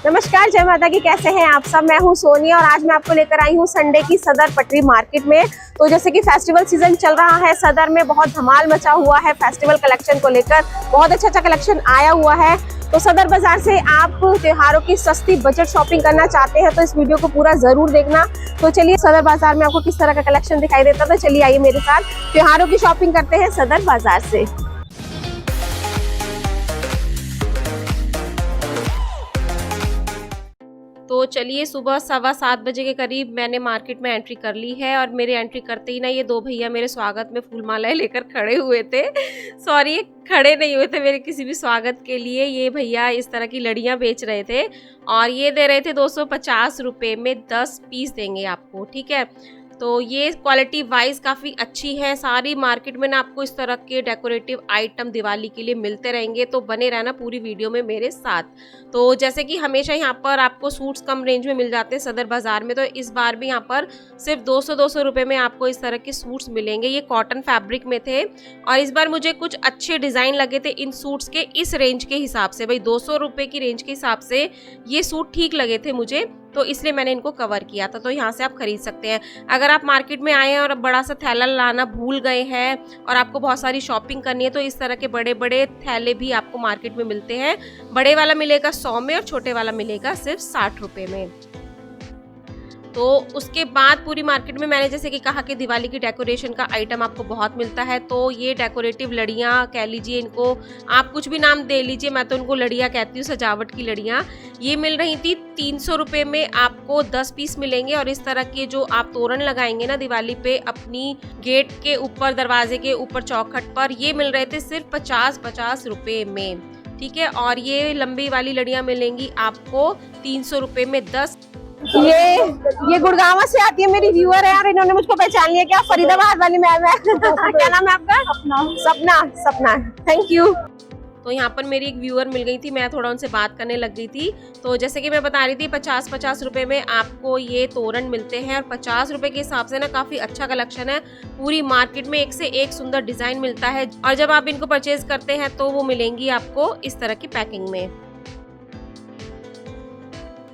नमस्कार, जय माता की। कैसे हैं आप सब? मैं हूं सोनिया और आज मैं आपको लेकर आई हूं संडे की सदर पटरी मार्केट में। तो जैसे कि फेस्टिवल सीजन चल रहा है, सदर में बहुत धमाल मचा हुआ है फेस्टिवल कलेक्शन को लेकर। बहुत अच्छा कलेक्शन आया हुआ है। तो सदर बाजार से आप त्योहारों की सस्ती बजट शॉपिंग करना चाहते हैं तो इस वीडियो को पूरा जरूर देखना। तो चलिए, सदर बाजार में आपको किस तरह का कलेक्शन दिखाई देता है, तो चलिए आइए मेरे साथ त्योहारों की शॉपिंग करते हैं सदर बाजार से। तो चलिए, सुबह 7:15 बजे के करीब मैंने मार्केट में एंट्री कर ली है और मेरे एंट्री करते ही ना ये दो भैया मेरे स्वागत में फूल मालाएं लेकर खड़े हुए थे। सॉरी, खड़े नहीं हुए थे मेरे किसी भी स्वागत के लिए। ये भैया इस तरह की लड़ियां बेच रहे थे और ये दे रहे थे 250 रुपये में 10 पीस देंगे आपको, ठीक है। तो ये क्वालिटी वाइज काफ़ी अच्छी है। सारी मार्केट में ना आपको इस तरह के डेकोरेटिव आइटम दिवाली के लिए मिलते रहेंगे, तो बने रहना पूरी वीडियो में मेरे साथ। तो जैसे कि हमेशा यहाँ पर आपको सूट्स कम रेंज में मिल जाते हैं सदर बाजार में, तो इस बार भी यहाँ पर सिर्फ 200 रुपये में आपको इस तरह के सूट्स मिलेंगे। ये कॉटन फैब्रिक में थे और इस बार मुझे कुछ अच्छे डिज़ाइन लगे थे इन सूट्स के इस रेंज के हिसाब से। भाई 200 रुपये की रेंज के हिसाब से ये सूट ठीक लगे थे मुझे, तो इसलिए मैंने इनको कवर किया था। तो यहाँ से आप खरीद सकते हैं। अगर आप मार्केट में आए हैं और बड़ा सा थैला लाना भूल गए हैं और आपको बहुत सारी शॉपिंग करनी है, तो इस तरह के बड़े बड़े थैले भी आपको मार्केट में मिलते हैं। बड़े वाला मिलेगा 100 में और छोटे वाला मिलेगा सिर्फ 60 रुपये में। तो उसके बाद पूरी मार्केट में मैंने जैसे कि कहा कि दिवाली की डेकोरेशन का आइटम आपको बहुत मिलता है। तो ये डेकोरेटिव लड़ियाँ कह लीजिए, इनको आप कुछ भी नाम दे लीजिए, मैं तो इनको लड़ियाँ कहती हूँ, सजावट की लड़ियाँ। ये मिल रही थी 300 रुपये में, आपको 10 पीस मिलेंगे। और इस तरह के जो आप तोरण लगाएंगे ना दिवाली पे अपनी गेट के ऊपर, दरवाजे के ऊपर, चौखट पर, ये मिल रहे थे सिर्फ 50 रुपये में, ठीक है। और ये लंबी वाली लड़ियाँ मिलेंगी आपको 300 रुपये में 10। ये गुड़गांव से आती है, मेरी व्यूअर है यार, इन्होंने मुझको पहचान लिया। क्या फरीदाबाद वाली मैम है? क्या नाम है आपका? सपना, थैंक यू। तो यहाँ पर मेरी एक व्यूअर मिल गई थी, मैं थोड़ा उनसे बात करने लग गई थी। तो जैसे कि मैं बता रही थी, 50 रुपए में आपको ये तोरण मिलते हैं और 50 रुपए के हिसाब से ना काफ़ी अच्छा कलेक्शन है। पूरी मार्केट में एक से एक सुंदर डिज़ाइन मिलता है और जब आप इनको परचेज करते हैं तो वो मिलेंगी आपको इस तरह की पैकिंग में।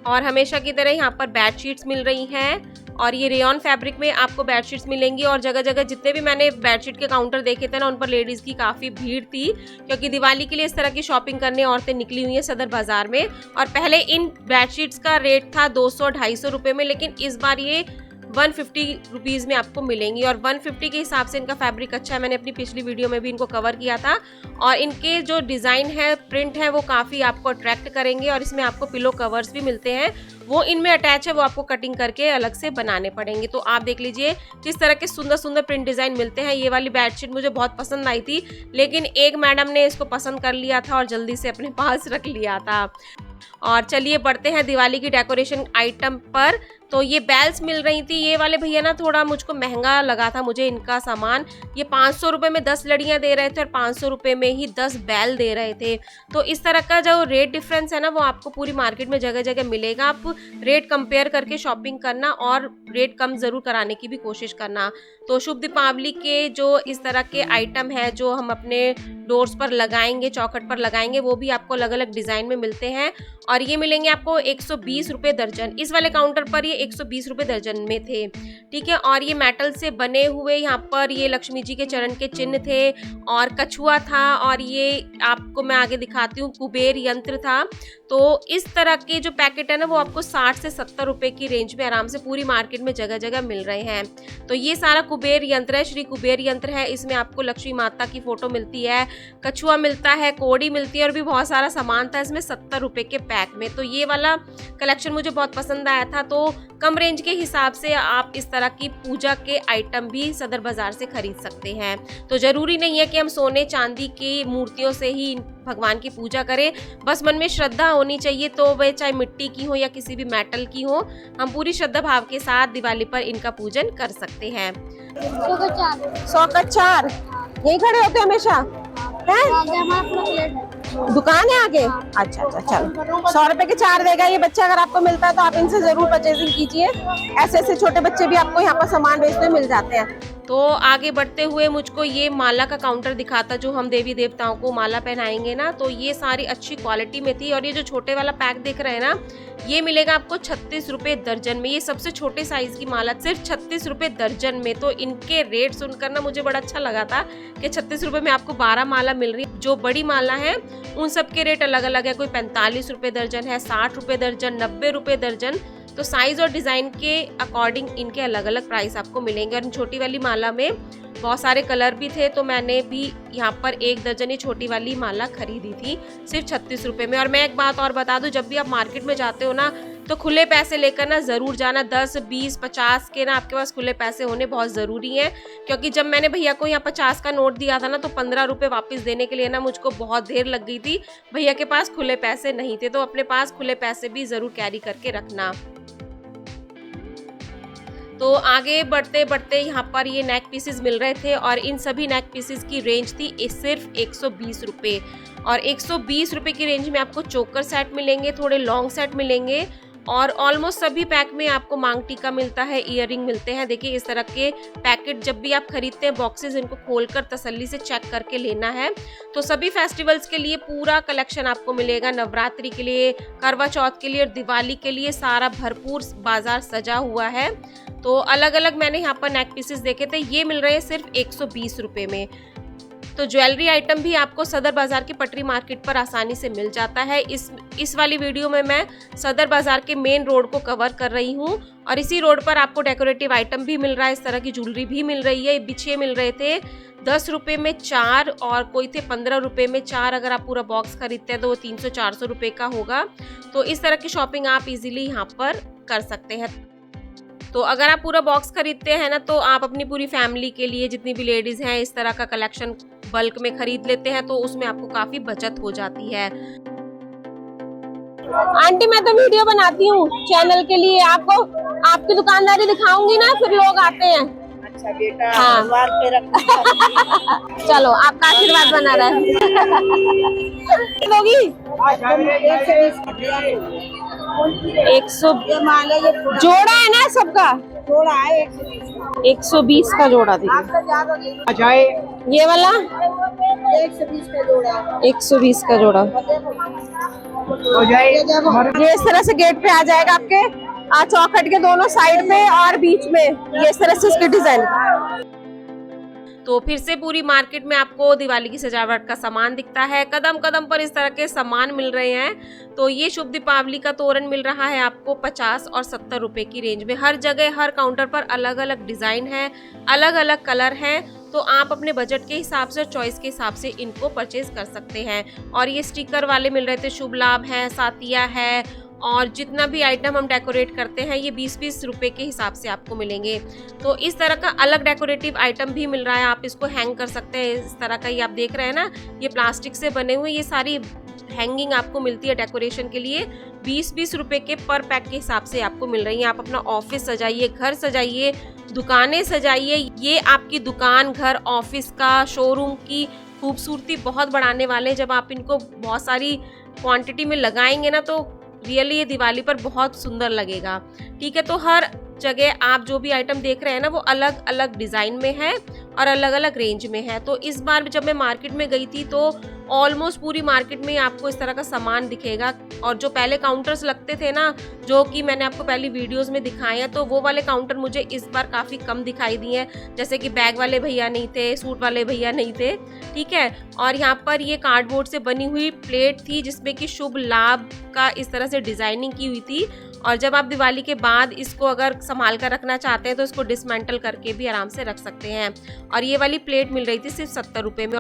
और हमेशा की तरह यहाँ पर बेडशीट्स मिल रही हैं और ये रेयॉन फैब्रिक में आपको बेडशीट्स मिलेंगी। और जगह जगह जितने भी मैंने बेडशीट के काउंटर देखे थे ना, उन पर लेडीज़ की काफ़ी भीड़ थी, क्योंकि दिवाली के लिए इस तरह की शॉपिंग करने औरतें निकली हुई हैं सदर बाज़ार में। और पहले इन बेडशीट्स का रेट था 200-250 रुपये में, लेकिन इस बार ये 150 रुपीज़ में आपको मिलेंगी। और 150 के हिसाब से इनका फैब्रिक अच्छा है, मैंने अपनी पिछली वीडियो में भी इनको कवर किया था। और इनके जो डिज़ाइन है, प्रिंट है, वो काफ़ी आपको अट्रैक्ट करेंगे। और इसमें आपको पिलो कवर्स भी मिलते हैं, वो इनमें अटैच है, वो आपको कटिंग करके अलग से बनाने पड़ेंगे। तो आप देख लीजिए किस तरह के सुंदर सुंदर प्रिंट डिज़ाइन मिलते हैं। ये वाली बेडशीट मुझे बहुत पसंद आई थी, लेकिन एक मैडम ने इसको पसंद कर लिया था और जल्दी से अपने पास रख लिया था। और चलिए बढ़ते हैं दिवाली की डेकोरेशन आइटम पर। तो ये बेल्स मिल रही थी। ये वाले भैया ना थोड़ा मुझको महंगा लगा था मुझे इनका सामान। ये 500 रुपये में 10 लड़ियाँ दे रहे थे और 500 रुपये में ही 10 बैल दे रहे थे। तो इस तरह का जो रेट डिफरेंस है ना, वो आपको पूरी मार्केट में जगह जगह मिलेगा। आप रेट कंपेयर करके शॉपिंग करना और रेट कम ज़रूर कराने की भी कोशिश करना। तो शुभ दीपावली के जो इस तरह के आइटम है जो हम अपने डोर्स पर लगाएंगे, चौखट पर लगाएंगे, वो भी आपको अलग अलग डिज़ाइन में मिलते हैं। और ये मिलेंगे आपको 120 रुपये दर्जन। इस वाले काउंटर पर ये 120 रुपये दर्जन में थे, ठीक है। और ये मेटल से बने हुए यहाँ पर ये लक्ष्मी जी के चरण के चिन्ह थे और कछुआ था। और ये आपको मैं आगे दिखाती हूँ, कुबेर यंत्र था। तो इस तरह के जो पैकेट है ना, वो आपको 60 से 70 रुपये की रेंज में आराम से पूरी मार्केट में जगह जगह मिल रहे हैं। तो ये सारा कुबेर यंत्र है, श्री कुबेर यंत्र है। इसमें आपको लक्ष्मी माता की फोटो मिलती है, कछुआ मिलता है, कोड़ी मिलती है और भी बहुत सारा सामान था इसमें 70 रुपये के पैक में। तो ये वाला कलेक्शन मुझे बहुत पसंद आया था। तो कम रेंज के हिसाब से आप इस तरह की पूजा के आइटम भी सदर बाजार से खरीद सकते हैं। तो ज़रूरी नहीं है कि हम सोने चांदी की मूर्तियों से ही भगवान की पूजा करें, बस मन में श्रद्धा होनी चाहिए। तो वह चाहे मिट्टी की हो या किसी भी मेटल की हो, हम पूरी श्रद्धा भाव के साथ दिवाली पर इनका पूजन कर सकते हैं। 100 का 4 यही खड़े होते हमेशा हैं? दुकान है आगे? अच्छा, चलो 100 रुपए के 4 देगा ये बच्चा। अगर आपको मिलता है तो आप इनसे जरूर परचेजिंग कीजिए। ऐसे छोटे बच्चे भी आपको यहाँ पर सामान बेचने मिल जाते हैं। तो आगे बढ़ते हुए मुझको ये माला का काउंटर दिखाता, जो हम देवी देवताओं को माला पहनाएंगे ना, तो ये सारी अच्छी क्वालिटी में थी। और ये जो छोटे वाला पैक दिख रहे हैं ना, ये मिलेगा आपको 36 रुपये दर्जन में। ये सबसे छोटे साइज की माला सिर्फ 36 रुपये दर्जन में। तो इनके रेट सुनकर ना मुझे बड़ा अच्छा लगा था कि 36 रुपये में आपको 12 माला मिल रही है। जो बड़ी माला है उन सब के रेट अलग अलग है, कोई 45 रुपये दर्जन है, 60 रुपये दर्जन, 90 रुपये दर्जन। तो साइज और डिजाइन के अकॉर्डिंग इनके अलग अलग प्राइस आपको मिलेंगे। और छोटी वाली माला में बहुत सारे कलर भी थे, तो मैंने भी यहाँ पर 1 दर्जन ये छोटी वाली माला खरीदी थी सिर्फ 36 रुपये में। और मैं एक बात और बता दूं, जब भी आप मार्केट में जाते हो ना, तो खुले पैसे लेकर ना ज़रूर जाना। 10, 20, 50 के ना आपके पास खुले पैसे होने बहुत ज़रूरी हैं। क्योंकि जब मैंने भैया को यहाँ 50 का नोट दिया था ना, तो 15 रुपये वापस देने के लिए ना मुझको बहुत देर लग गई थी। भैया के पास खुले पैसे नहीं थे, तो अपने पास खुले पैसे भी ज़रूर कैरी करके रखना। तो आगे बढ़ते बढ़ते यहाँ पर ये नेक पीसेस मिल रहे थे, और इन सभी नेक पीसेस की रेंज थी सिर्फ 120 रुपये। और 120 रुपये की रेंज में आपको चोकर सेट मिलेंगे, थोड़े लॉन्ग सेट मिलेंगे, और ऑलमोस्ट सभी पैक में आपको मांग टीका मिलता है, ईयररिंग मिलते हैं। देखिए इस तरह के पैकेट जब भी आप खरीदते हैं, बॉक्सेस इनको खोलकर तसल्ली से चेक करके लेना है। तो सभी फेस्टिवल्स के लिए पूरा कलेक्शन आपको मिलेगा। नवरात्रि के लिए, करवा चौथ के लिए और दिवाली के लिए सारा भरपूर बाजार सजा हुआ है। तो अलग अलग मैंने यहाँ पर नेक पीसेस देखे थे, ये मिल रहे हैं सिर्फ 120 रुपये में। तो ज्वेलरी आइटम भी आपको सदर बाजार की पटरी मार्केट पर आसानी से मिल जाता है। इस वाली वीडियो में मैं सदर बाजार के मेन रोड को कवर कर रही हूँ, और इसी रोड पर आपको डेकोरेटिव आइटम भी मिल रहा है, इस तरह की ज्वेलरी भी मिल रही है। बिछे मिल रहे थे 10 रुपये में 4, और कोई थे 15 रुपये में 4। अगर आप पूरा बॉक्स खरीदते हैं तो वो 300-400 रुपये का होगा। तो इस तरह की शॉपिंग आप इजीली यहाँ पर कर सकते हैं। तो अगर आप पूरा बॉक्स खरीदते हैं ना, तो आप अपनी पूरी फैमिली के लिए, जितनी भी लेडीज हैं, इस तरह का कलेक्शन बल्क में खरीद लेते हैं, तो उसमें आपको काफी बचत हो जाती है। आंटी मैं तो वीडियो बनाती हूँ चैनल के लिए, आपको आपकी दुकानदारी दिखाऊंगी ना, फिर लोग आते हैं। अच्छा बेटा, हाँ। पे रख। चलो आपका आशीर्वाद बना रहे। लोगी 100 जोड़ा है ना सबका, जोड़ा है 120 का जोड़ा दीजिए। ये वाला 120 का जोड़ा, 120 का जोड़ा। ये इस तरह से गेट पे आ जाएगा आपके, चौखट के दोनों साइड में और बीच में, ये इस तरह से इसकी डिजाइन। तो फिर से पूरी मार्केट में आपको दिवाली की सजावट का सामान दिखता है। कदम कदम पर इस तरह के सामान मिल रहे हैं। तो ये शुभ दीपावली का तोरण मिल रहा है आपको 50 और 70 रुपए की रेंज में। हर जगह हर काउंटर पर अलग अलग डिजाइन है, अलग अलग कलर है। तो आप अपने बजट के हिसाब से, चॉइस के हिसाब से इनको परचेज कर सकते हैं। और ये स्टिकर वाले मिल रहे थे, शुभ लाभ है, सातिया है, और जितना भी आइटम हम डेकोरेट करते हैं ये 20-20 रुपए के हिसाब से आपको मिलेंगे। तो इस तरह का अलग डेकोरेटिव आइटम भी मिल रहा है, आप इसको हैंग कर सकते हैं। इस तरह का ये आप देख रहे हैं ना, ये प्लास्टिक से बने हुए ये सारी हैंगिंग आपको मिलती है डेकोरेशन के लिए। 20-20 रुपए के पर पैक के हिसाब से आपको मिल रही है। आप अपना ऑफिस सजाइए, घर सजाइए, दुकानें सजाइए। ये आपकी दुकान, घर, ऑफिस का, शोरूम की खूबसूरती बहुत बढ़ाने वाले। जब आप इनको बहुत सारी क्वांटिटी में लगाएंगे ना, तो रियली ये दिवाली पर बहुत सुंदर लगेगा। ठीक है, तो हर जगह आप जो भी आइटम देख रहे हैं ना, वो अलग अलग डिज़ाइन में है और अलग अलग रेंज में है। तो इस बार जब मैं मार्केट में गई थी, तो ऑलमोस्ट पूरी मार्केट में आपको इस तरह का सामान दिखेगा। और जो पहले काउंटर्स लगते थे ना, जो कि मैंने आपको पहली वीडियोस में दिखाए हैं, तो वो वाले काउंटर मुझे इस बार काफ़ी कम दिखाई दिए हैं। जैसे कि बैग वाले भैया नहीं थे, सूट वाले भैया नहीं थे। ठीक है, और यहाँ पर ये कार्डबोर्ड से बनी हुई प्लेट थी, जिसमें कि शुभ लाभ का इस तरह से डिज़ाइनिंग की हुई थी। और जब आप दिवाली के बाद इसको अगर संभाल कर रखना चाहते हैं, तो इसको डिसमेंटल करके भी आराम से रख सकते हैं। और ये वाली प्लेट मिल रही थी सिर्फ 70 रुपये में।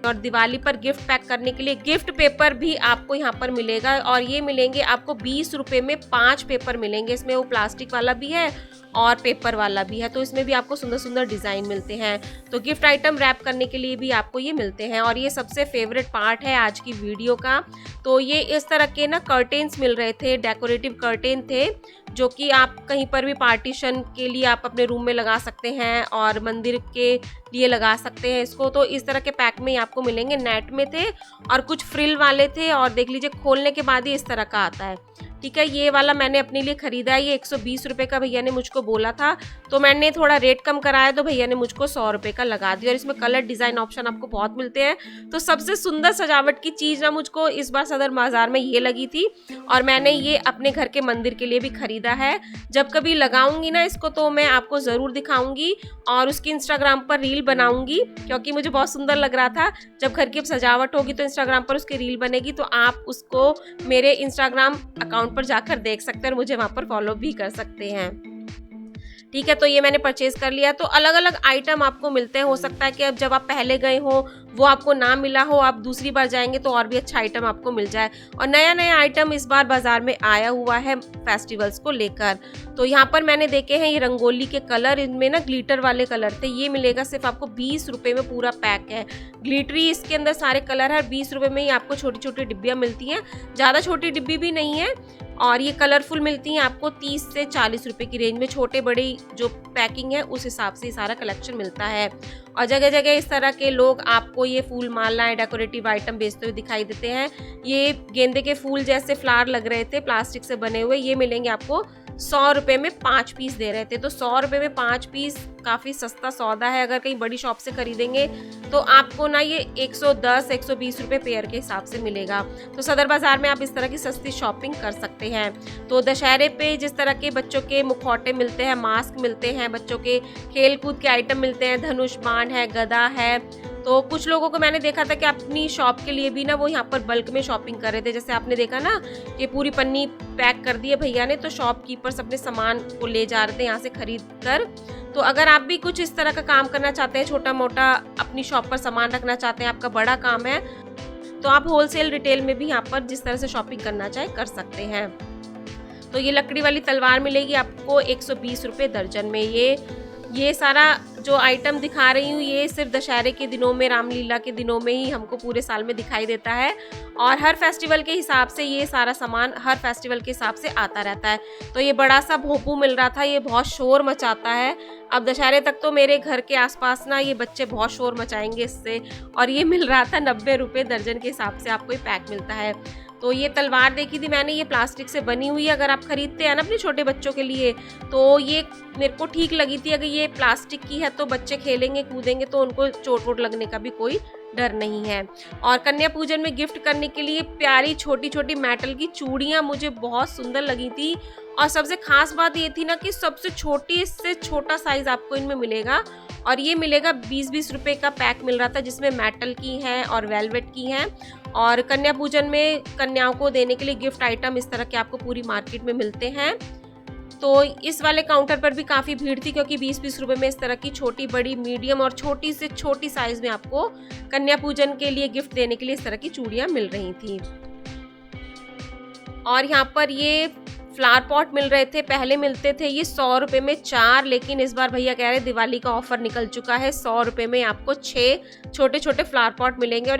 और दिवाली पर गिफ्ट पैक करने के लिए गिफ्ट पेपर भी आपको यहाँ पर मिलेगा। और ये मिलेंगे आपको 20 रुपये में 5 पेपर मिलेंगे। इसमें वो प्लास्टिक वाला भी है और पेपर वाला भी है। तो इसमें भी आपको सुंदर सुंदर डिज़ाइन मिलते हैं। तो गिफ्ट आइटम रैप करने के लिए भी आपको ये मिलते हैं। और ये सबसे फेवरेट पार्ट है आज की वीडियो का। तो ये इस तरह के ना कर्टेन्स मिल रहे थे, डेकोरेटिव कर्टेन थे, जो कि आप कहीं पर भी पार्टीशन के लिए आप अपने रूम में लगा सकते हैं और मंदिर के लिए लगा सकते हैं इसको। तो इस तरह के पैक में आपको मिलेंगे। नेट में थे और कुछ फ्रिल वाले थे। और देख लीजिए, खोलने के बाद ही इस तरह का आता है। ठीक है, ये वाला मैंने अपने लिए खरीदा है, ये 120 रुपये का भैया ने मुझको बोला था, तो मैंने थोड़ा रेट कम कराया तो भैया ने मुझको 100 रुपये का लगा दिया। और इसमें कलर डिज़ाइन ऑप्शन आपको बहुत मिलते हैं। तो सबसे सुंदर सजावट की चीज़ ना मुझको इस बार सदर बाज़ार में ये लगी थी, और मैंने ये अपने घर के मंदिर के लिए भी खरीदा है। जब कभी लगाऊंगी ना इसको तो मैं आपको ज़रूर दिखाऊंगी और उसकी इंस्टाग्राम पर रील बनाऊंगी, क्योंकि मुझे बहुत सुंदर लग रहा था। जब घर की सजावट होगी तो इंस्टाग्राम पर उसकी रील बनेगी, तो आप उसको मेरे इंस्टाग्राम अकाउंट पर जाकर देख सकते हैं और मुझे वहाँ पर फॉलो भी कर सकते हैं। ठीक है, तो ये मैंने परचेज कर लिया। तो अलग अलग आइटम आपको मिलते हैं। हो सकता है कि अब जब आप पहले गए हो वो आपको ना मिला हो, आप दूसरी बार जाएंगे तो और भी अच्छा आइटम आपको मिल जाए। और नया नया आइटम इस बार बाजार में आया हुआ है फेस्टिवल्स को लेकर। तो यहाँ पर मैंने देखे हैं ये रंगोली के कलर, इनमें ना ग्लिटर वाले कलर थे। ये मिलेगा सिर्फ आपको 20 रुपये में, पूरा पैक है। ग्लिटरी इसके अंदर सारे कलर है। 20 रुपये में ही आपको छोटी छोटी डिब्बियाँ मिलती हैं, ज़्यादा छोटी डिब्बी भी नहीं है। और ये कलरफुल मिलती हैं आपको 30 से 40 रुपए की रेंज में। छोटे बड़े जो पैकिंग है उस हिसाब से सारा कलेक्शन मिलता है। और जगह जगह इस तरह के लोग आपको ये फूल मालाएं, डेकोरेटिव आइटम बेचते हुए दिखाई देते हैं। ये गेंदे के फूल जैसे फ्लावर लग रहे थे प्लास्टिक से बने हुए, ये मिलेंगे आपको 100 रुपये में 5 पीस दे रहे थे। तो 100 रुपये में 5 पीस काफ़ी सस्ता सौदा है। अगर कहीं बड़ी शॉप से खरीदेंगे तो आपको ना ये 110-120 रुपये पेयर के हिसाब से मिलेगा। तो सदर बाज़ार में आप इस तरह की सस्ती शॉपिंग कर सकते हैं। तो दशहरे पे जिस तरह के बच्चों के मुखौटे मिलते हैं, मास्क मिलते हैं, बच्चों के खेल कूद के आइटम मिलते हैं, धनुष बाण है, गदा है। तो कुछ लोगों को मैंने देखा था कि अपनी शॉप के लिए भी ना वो यहाँ पर बल्क में शॉपिंग कर रहे थे। जैसे आपने देखा ना कि पूरी पन्नी पैक कर दी है भैया ने, तो शॉपकीपर्स अपने सामान को ले जा रहे थे यहाँ से खरीद कर। तो अगर आप भी कुछ इस तरह का काम करना चाहते हैं, छोटा मोटा अपनी शॉप पर सामान रखना चाहते हैं, आपका बड़ा काम है, तो आप होलसेल रिटेल में भी यहाँ पर जिस तरह से शॉपिंग करना चाहे कर सकते हैं। तो ये लकड़ी वाली तलवार मिलेगी आपको 120 रुपये दर्जन में। ये सारा जो आइटम दिखा रही हूँ ये सिर्फ दशहरे के दिनों में, रामलीला के दिनों में ही हमको पूरे साल में दिखाई देता है। और हर फेस्टिवल के हिसाब से ये सारा सामान हर फेस्टिवल के हिसाब से आता रहता है। तो ये बड़ा सा भोपू मिल रहा था, ये बहुत शोर मचाता है। अब दशहरे तक तो मेरे घर के आसपास ना ये बच्चे बहुत शोर मचाएंगे इससे। और ये मिल रहा था 90 रुपये दर्जन के हिसाब से आपको ये पैक मिलता है। तो ये तलवार देखी थी मैंने, ये प्लास्टिक से बनी हुई है। अगर आप खरीदते हैं ना अपने छोटे बच्चों के लिए तो ये मेरे को ठीक लगी थी। अगर ये प्लास्टिक की है तो बच्चे खेलेंगे कूदेंगे तो उनको चोट वोट लगने का भी कोई डर नहीं है। और कन्या पूजन में गिफ्ट करने के लिए प्यारी छोटी छोटी मेटल की चूड़ियाँ मुझे बहुत सुंदर लगी थी। और सबसे खास बात ये थी ना कि सबसे छोटी से छोटा साइज आपको इनमें मिलेगा। और ये मिलेगा 20-20 रुपये का पैक मिल रहा था, जिसमें मेटल की हैं और वेलवेट की हैं। और कन्या पूजन में कन्याओं को देने के लिए गिफ्ट आइटम इस तरह के आपको पूरी मार्केट में मिलते हैं। तो इस वाले काउंटर पर भी काफ़ी भीड़ थी, क्योंकि 20-20 रुपये में इस तरह की छोटी बड़ी मीडियम और छोटी से छोटी साइज में आपको कन्या पूजन के लिए गिफ्ट देने के लिए इस तरह की चूड़ियाँ मिल रही थी। और यहाँ पर ये फ्लावर पॉट मिल रहे थे, पहले मिलते थे ये 100 रुपये में 4, लेकिन इस बार भैया कह रहे हैं दिवाली का ऑफर निकल चुका है। 100 रुपये में आपको 6 छोटे छोटे फ्लावर पॉट मिलेंगे।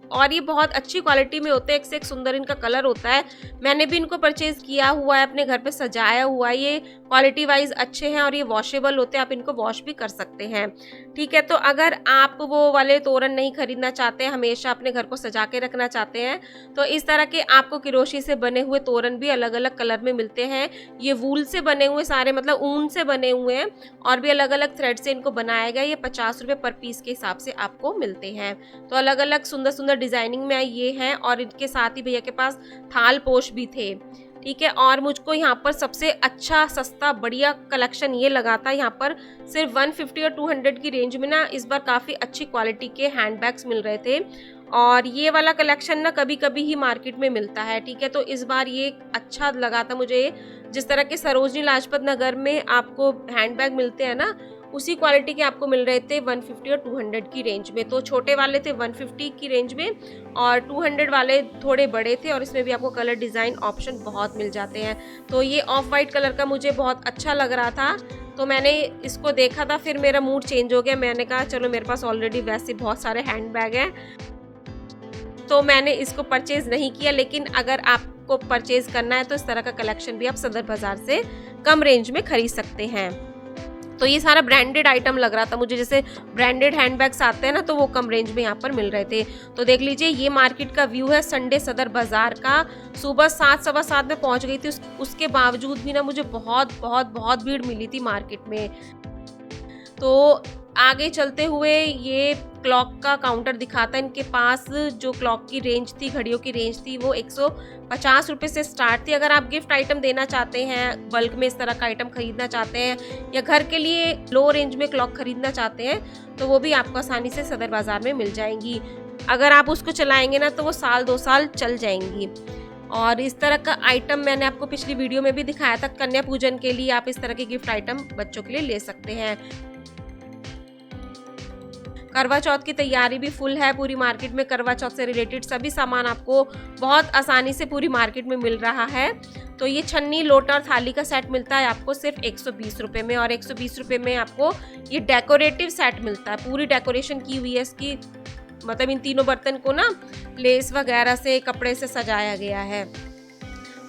और ये बहुत अच्छी क्वालिटी में होते हैं, एक से एक सुंदर इनका कलर होता है। मैंने भी इनको परचेज किया हुआ है, अपने घर पे सजाया हुआ है। ये क्वालिटी वाइज अच्छे हैं और ये वॉशेबल होते हैं, आप इनको वॉश भी कर सकते हैं। ठीक है, तो अगर आप वो वाले तोरण नहीं खरीदना चाहते हैं, हमेशा अपने घर को सजा के रखना चाहते हैं, तो इस तरह के आपको किरोशी से बने हुए तोरण भी अलग अलग कलर में मिलते हैं। ये वूल से बने हुए सारे, मतलब ऊन से बने हुए हैं और भी अलग अलग थ्रेड से इनको बनाया गया। ये 50 रुपये पर पीस के हिसाब से आपको मिलते हैं। तो अलग अलग सुंदर सुंदर डिजाइनिंग में ये हैं। और इनके साथ ही भैया के पास थाल पोश भी थे। ठीक है, और मुझको यहाँ पर सबसे अच्छा सस्ता बढ़िया कलेक्शन ये लगा था। यहाँ पर सिर्फ 150 और 200 की रेंज में ना इस बार काफ़ी अच्छी क्वालिटी के हैंडबैग्स मिल रहे थे। और ये वाला कलेक्शन ना कभी कभी ही मार्केट में मिलता है। ठीक है, तो इस बार ये अच्छा लगा था मुझे। जिस तरह के सरोजनी लाजपत नगर में आपको हैंडबैग मिलते हैं ना, उसी क्वालिटी के आपको मिल रहे थे 150 और 200 की रेंज में। तो छोटे वाले थे 150 की रेंज में और 200 वाले थोड़े बड़े थे। और इसमें भी आपको कलर डिज़ाइन ऑप्शन बहुत मिल जाते हैं। तो ये ऑफ वाइट कलर का मुझे बहुत अच्छा लग रहा था, तो मैंने इसको देखा था, फिर मेरा मूड चेंज हो गया। मैंने कहा चलो मेरे पास ऑलरेडी वैसे बहुत सारे हैंडबैग हैं, तो मैंने इसको परचेज़ नहीं किया। लेकिन अगर आपको परचेज़ करना है तो इस तरह का कलेक्शन भी आप सदर बाज़ार से कम रेंज में खरीद सकते हैं। तो ये सारा ब्रांडेड आइटम लग रहा था मुझे, जैसे ब्रांडेड हैंडबैग्स आते हैं ना, तो वो कम रेंज में यहाँ पर मिल रहे थे। तो देख लीजिए ये मार्केट का व्यू है संडे सदर बाजार का। सुबह 7 सवा 7 में पहुँच गई थी, उसके बावजूद भी ना मुझे बहुत बहुत बहुत भीड़ मिली थी मार्केट में। तो आगे चलते हुए ये क्लॉक का काउंटर दिखाता है। इनके पास जो क्लॉक की रेंज थी, घड़ियों की रेंज थी, वो 150 रुपये से स्टार्ट थी। अगर आप गिफ्ट आइटम देना चाहते हैं, बल्क में इस तरह का आइटम खरीदना चाहते हैं, या घर के लिए लो रेंज में क्लॉक खरीदना चाहते हैं, तो वो भी आपको आसानी से सदर बाजार में मिल जाएंगी। अगर आप उसको चलाएंगे ना तो वो 1-2 साल चल जाएंगी। और इस तरह का आइटम मैंने आपको पिछली वीडियो में भी दिखाया था, कन्या पूजन के लिए आप इस तरह के गिफ्ट आइटम बच्चों के लिए ले सकते हैं। करवा चौथ की तैयारी भी फुल है पूरी मार्केट में। करवा चौथ से रिलेटेड सभी सामान आपको बहुत आसानी से पूरी मार्केट में मिल रहा है। तो ये छन्नी, लोटा और थाली का सेट मिलता है आपको सिर्फ 120 रुपये में, और 120 रुपये में आपको ये डेकोरेटिव सेट मिलता है। पूरी डेकोरेशन की हुई है इसकी, मतलब इन तीनों बर्तन को ना लेस वगैरह से, कपड़े से सजाया गया है।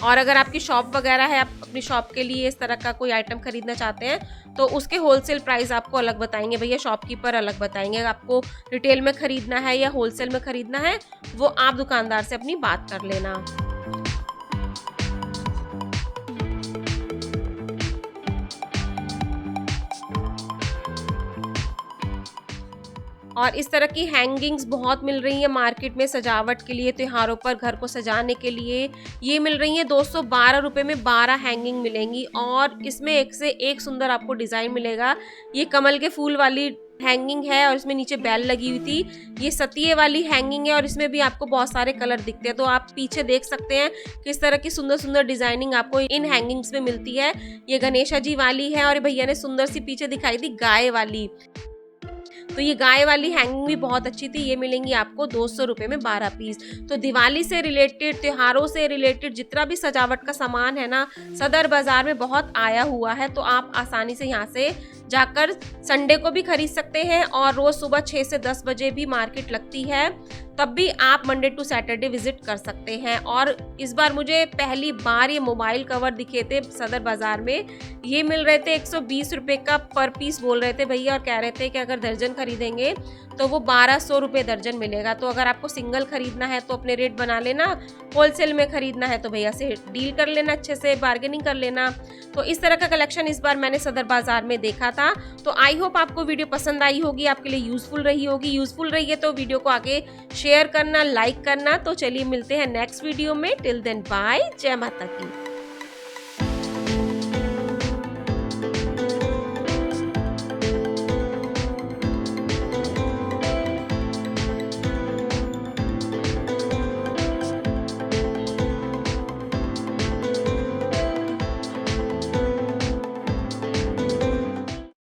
और अगर आपकी शॉप वगैरह है, आप अपनी शॉप के लिए इस तरह का कोई आइटम खरीदना चाहते हैं, तो उसके होलसेल प्राइस आपको अलग बताएंगे भैया, शॉपकीपर अलग बताएंगे। आपको रिटेल में खरीदना है या होलसेल में खरीदना है, वो आप दुकानदार से अपनी बात कर लेना। और इस तरह की हैंगिंग्स बहुत मिल रही है मार्केट में सजावट के लिए, त्योहारों पर घर को सजाने के लिए। ये मिल रही है 212 रुपये में 12 हैंगिंग मिलेंगी, और इसमें एक से एक सुंदर आपको डिज़ाइन मिलेगा। ये कमल के फूल वाली हैंगिंग है और इसमें नीचे बेल लगी हुई थी। ये सतिये वाली हैंगिंग है और इसमें भी आपको बहुत सारे कलर दिखते हैं। तो आप पीछे देख सकते हैं किस तरह की सुंदर सुंदर डिजाइनिंग आपको इन हैंगिंग्स में मिलती है। ये गणेशा जी वाली है, और भैया ने सुंदर सी पीछे दिखाई थी गाय वाली। तो ये गाय वाली हैंगिंग भी बहुत अच्छी थी। ये मिलेंगी आपको 200 रुपये में 12 पीस। तो दिवाली से रिलेटेड, त्योहारों से रिलेटेड जितना भी सजावट का सामान है ना, सदर बाजार में बहुत आया हुआ है। तो आप आसानी से यहाँ से जाकर संडे को भी खरीद सकते हैं, और रोज सुबह 6 से 10 बजे भी मार्केट लगती है, तब भी आप मंडे टू सैटरडे विजिट कर सकते हैं। और इस बार मुझे पहली बार ये मोबाइल कवर दिखे थे सदर बाजार में। ये मिल रहे थे 120 रुपये का पर पीस बोल रहे थे भैया, और कह रहे थे कि अगर दर्जन खरीदेंगे तो वो 1200 रुपये दर्जन मिलेगा। तो अगर आपको सिंगल खरीदना है तो अपने रेट बना लेना, होलसेल में खरीदना है तो भैया से डील कर लेना, अच्छे से बार्गेनिंग कर लेना। तो इस तरह का कलेक्शन इस बार मैंने सदर बाजार में देखा था। तो आई होप आपको वीडियो पसंद आई होगी, आपके लिए यूजफुल रही होगी। यूजफुल रही है तो वीडियो को आगे शेयर करना, लाइक करना। तो चलिए मिलते हैं नेक्स्ट वीडियो में। टिल देन बाय, जय माता की।